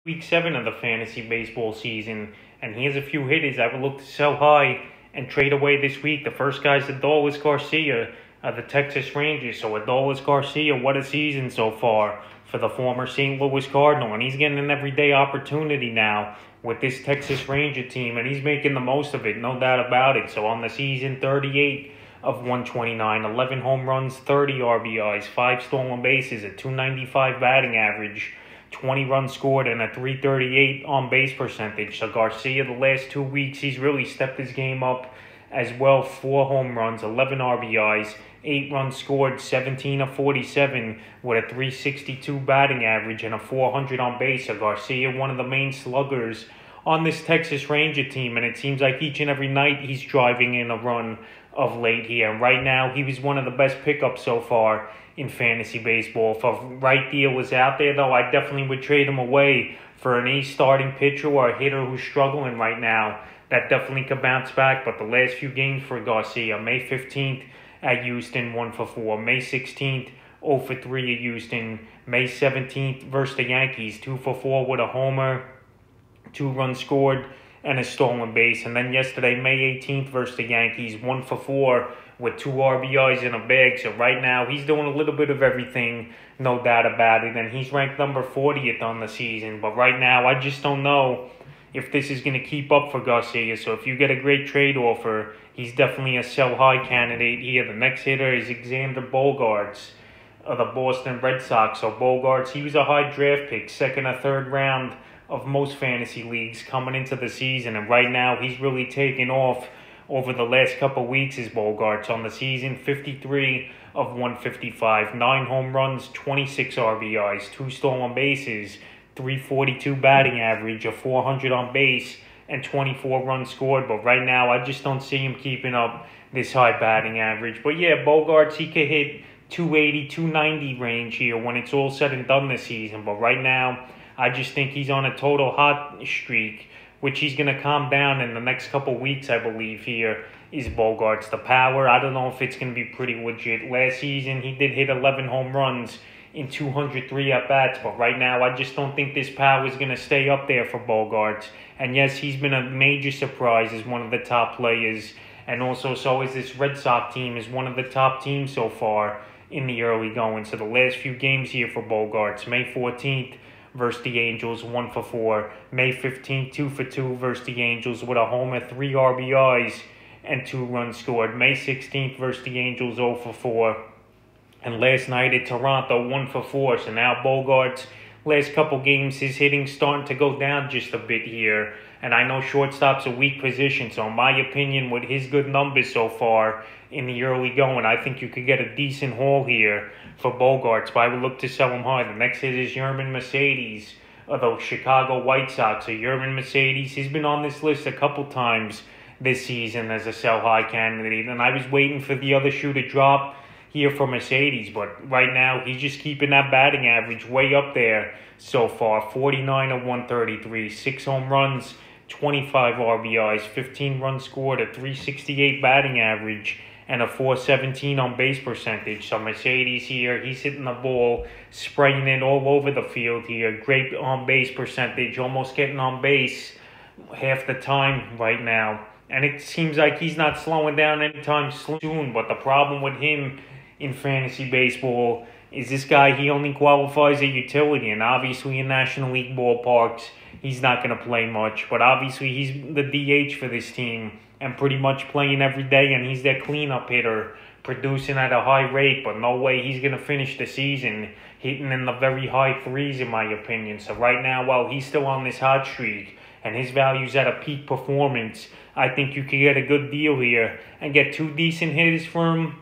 Week 7 of the fantasy baseball season, and he has a few hitters I would look to sell high and trade away this week. The first guy's Adolis Garcia of the Texas Rangers. So Adolis Garcia, what a season so far for the former St. Louis Cardinal, and he's getting an everyday opportunity now with this Texas Ranger team, and he's making the most of it, no doubt about it. So on the season, 38 of 129, 11 home runs, 30 RBIs, 5 stolen bases, a 295 batting average, 20 runs scored, and a 338 on-base percentage. So Garcia, the last 2 weeks, he's really stepped his game up as well. 4 home runs, 11 RBIs, 8 runs scored, 17 of 47 with a 362 batting average and a 400 on base. So Garcia, one of the main sluggers on this Texas Ranger team, and it seems like each and every night he's driving in a run of late here. And right now, he was one of the best pickups so far in fantasy baseball. If a right deal was out there, though, I definitely would trade him away for an ace starting pitcher or a hitter who's struggling right now. That definitely could bounce back. But the last few games for Garcia, May 15th at Houston, 1 for 4. May 16th, 0 for 3 at Houston. May 17th versus the Yankees, 2 for 4 with a homer, 2 runs scored, and a stolen base. And then yesterday, May 18th versus the Yankees, 1 for 4 with 2 RBIs in a bag. So right now, he's doing a little bit of everything, no doubt about it. And he's ranked number 40th on the season. But right now, I just don't know if this is going to keep up for Garcia. So if you get a great trade offer, he's definitely a sell-high candidate here. The next hitter is Bogaerts of the Boston Red Sox. So Bogaerts, he was a high draft pick, second or third round of most fantasy leagues coming into the season. And right now, he's really taken off over the last couple of weeks. Is Bogaerts on the season, 53 of 155, 9 home runs, 26 RBIs, 2 stolen bases, 342 batting average, a 400 on base, and 24 runs scored. But right now, I just don't see him keeping up this high batting average. But yeah, Bogaerts, he could hit 280, 290 range here when it's all said and done this season. But right now, I just think he's on a total hot streak, which he's going to calm down in the next couple weeks, I believe. Here is Bogaerts. The power, I don't know if it's going to be pretty legit. Last season, he did hit 11 home runs in 203 at-bats, but right now, I just don't think this power is going to stay up there for Bogaerts. And yes, he's been a major surprise as one of the top players, and also so is this Red Sox team, is one of the top teams so far in the early going. So the last few games here for Bogaerts, May 14th, versus the Angels, 1 for 4. May 15th, 2 for 2 versus the Angels with a homer, 3 RBIs, and 2 runs scored. May 16th versus the Angels, 0 for 4. And last night at Toronto, 1 for 4. So now Bogaerts, last couple games, his hitting's starting to go down just a bit here. And I know shortstop's a weak position, so in my opinion, with his good numbers so far in the early going, I think you could get a decent haul here for Bogaerts, but I would look to sell him high. The next hit is Yerman Mercedes of the Chicago White Sox. So Yerman Mercedes, he's been on this list a couple times this season as a sell-high candidate, and I was waiting for the other shoe to drop here for Mercedes, but right now he's just keeping that batting average way up there so far. 49 of 133, 6 home runs, 25 RBIs, 15 runs scored, a 368 batting average, and a 417 on base percentage. So Mercedes here, he's hitting the ball, spraying it all over the field here. Great on base percentage, almost getting on base half the time right now. And it seems like he's not slowing down anytime soon. But the problem with him in fantasy baseball is this guy, he only qualifies a utility. And obviously in National League ballparks, he's not going to play much. But obviously he's the DH for this team and pretty much playing every day. And he's their cleanup hitter, producing at a high rate. But no way he's going to finish the season hitting in the very high threes, in my opinion. So right now, while he's still on this hot streak and his value's at a peak performance, I think you could get a good deal here and get 2 decent hitters for him,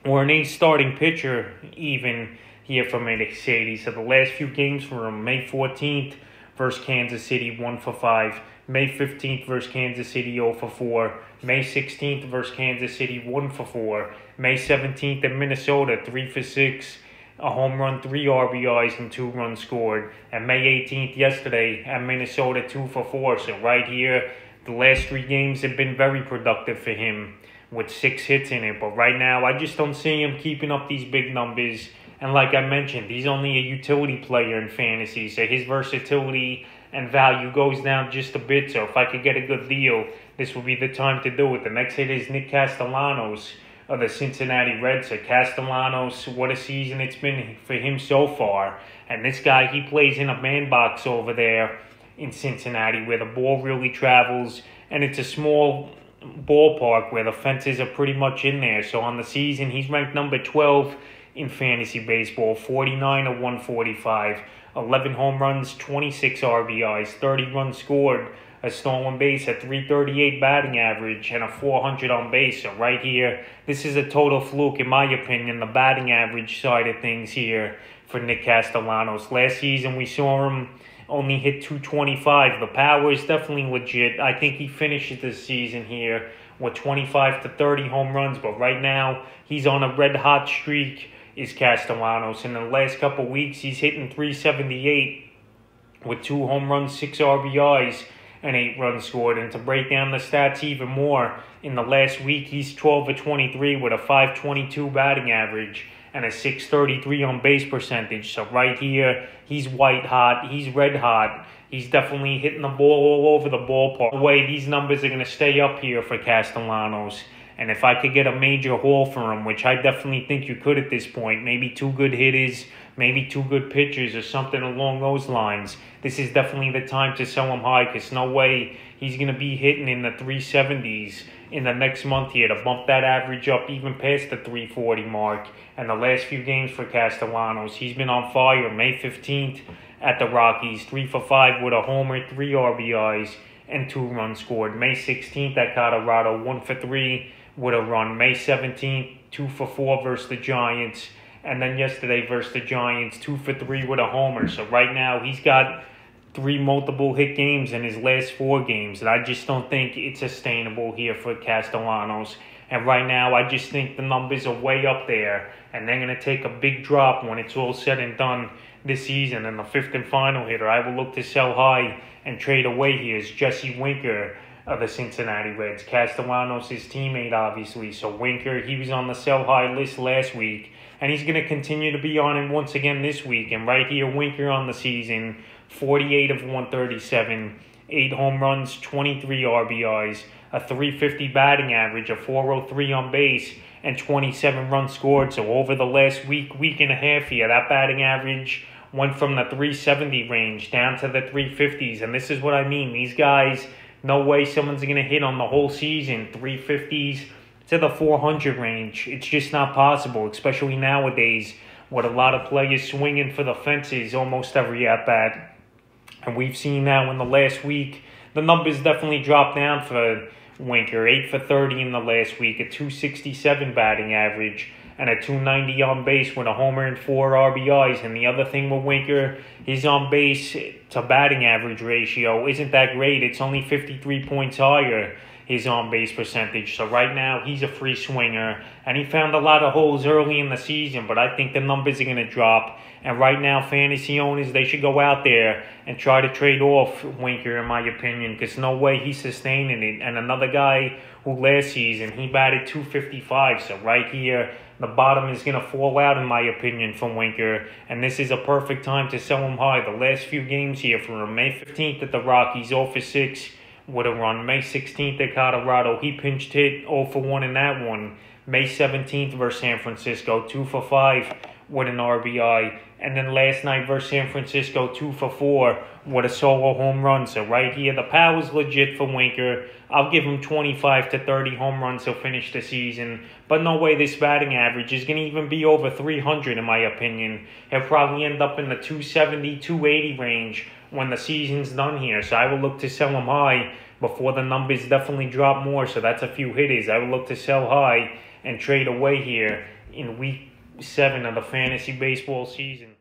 or an ace starting pitcher even here for Mercedes. So the last few games for him, May 14th versus Kansas City, 1 for 5. May 15th versus Kansas City, 0 for 4. May 16th versus Kansas City, 1 for 4. May 17th at Minnesota, 3 for 6. A home run, 3 RBIs, and 2 runs scored. And May 18th yesterday at Minnesota, 2 for 4. So right here, the last 3 games have been very productive for him with 6 hits in it. But right now, I just don't see him keeping up these big numbers And like I mentioned, he's only a utility player in fantasy, so his versatility and value goes down just a bit. So if I could get a good deal, this would be the time to do it. The next hit is Nick Castellanos of the Cincinnati Reds. So Castellanos, what a season it's been for him so far. And this guy, he plays in a man box over there in Cincinnati where the ball really travels, and it's a small ballpark where the fences are pretty much in there. So on the season, he's ranked number 12 in fantasy baseball, 49 of 145, 11 home runs, 26 RBIs, 30 runs scored, a stolen base, a 338 batting average, and a 400 on base. So right here, this is a total fluke in my opinion, the batting average side of things here for Nick Castellanos. Last season, we saw him only hit 225. The power is definitely legit. I think he finishes this season here with 25 to 30 home runs, but right now, he's on a red-hot streak, is Castellanos. In the last couple weeks, he's hitting 378 with 2 home runs, 6 RBIs, and 8 runs scored. And to break down the stats even more, in the last week, he's 12 of 23 with a 522 batting average and a 633 on base percentage. So right here, he's white hot, he's red hot. He's definitely hitting the ball all over the ballpark. The way these numbers are going to stay up here for Castellanos. And if I could get a major haul for him, which I definitely think you could at this point, maybe 2 good hitters, maybe 2 good pitchers or something along those lines, this is definitely the time to sell him high, because no way he's going to be hitting in the 370s in the next month here to bump that average up even past the 340 mark. And the last few games for Castellanos, he's been on fire. May 15th at the Rockies, 3 for 5 with a homer, 3 RBIs, and 2 runs scored. May 16th at Colorado, 1 for 3 with a run. May 17th, 2 for 4 versus the Giants. And then yesterday versus the Giants, 2 for 3 with a homer. So right now, he's got 3 multiple hit games in his last 4 games. And I just don't think it's sustainable here for Castellanos. And right now, I just think the numbers are way up there. And they're going to take a big drop when it's all said and done this season. And the 5th and final hitter I will look to sell high and trade away here is Jesse Winker of the Cincinnati Reds. Castellanos, his teammate, obviously. So Winker, he was on the sell high list last week, and he's going to continue to be on it once again this week. And right here, Winker on the season, 48 of 137, 8 home runs, 23 RBIs, a 350 batting average, a 403 on base, and 27 runs scored. So over the last week and a half here, that batting average went from the 370 range down to the 350s. And this is what I mean. These guys, no way someone's going to hit on the whole season 350s to the 400 range. It's just not possible, especially nowadays with a lot of players swinging for the fences almost every at-bat. And we've seen now in the last week, the numbers definitely dropped down for Winker. 8 for 30 in the last week, a 267 batting average, and a 290 on base with a homer and 4 RBIs. And the other thing with Winker, his on base to batting average ratio isn't that great. It's only 53 points higher, his on base percentage. So right now, he's a free swinger, and he found a lot of holes early in the season, but I think the numbers are going to drop. And right now, fantasy owners, they should go out there and try to trade off Winker, in my opinion, because no way he's sustaining it. And another guy who last season, he batted 255. So right here, the bottom is going to fall out, in my opinion, from Winker. And this is a perfect time to sell him high. The last few games here for him, May 15th at the Rockies, 0 for 6 with a run. May 16th at Colorado, he pinched hit 0 for 1 in that one. May 17th versus San Francisco, 2 for 5 with an RBI. And then last night versus San Francisco, 2 for 4 with a solo home run. So right here, the power's legit for Winker. I'll give him 25 to 30 home runs to finish the season. But no way this batting average is going to even be over 300, in my opinion. He'll probably end up in the 270, 280 range when the season's done here. So I will look to sell him high before the numbers definitely drop more. So that's a few hitters. I will look to sell high and trade away here in week 7 of the fantasy baseball season.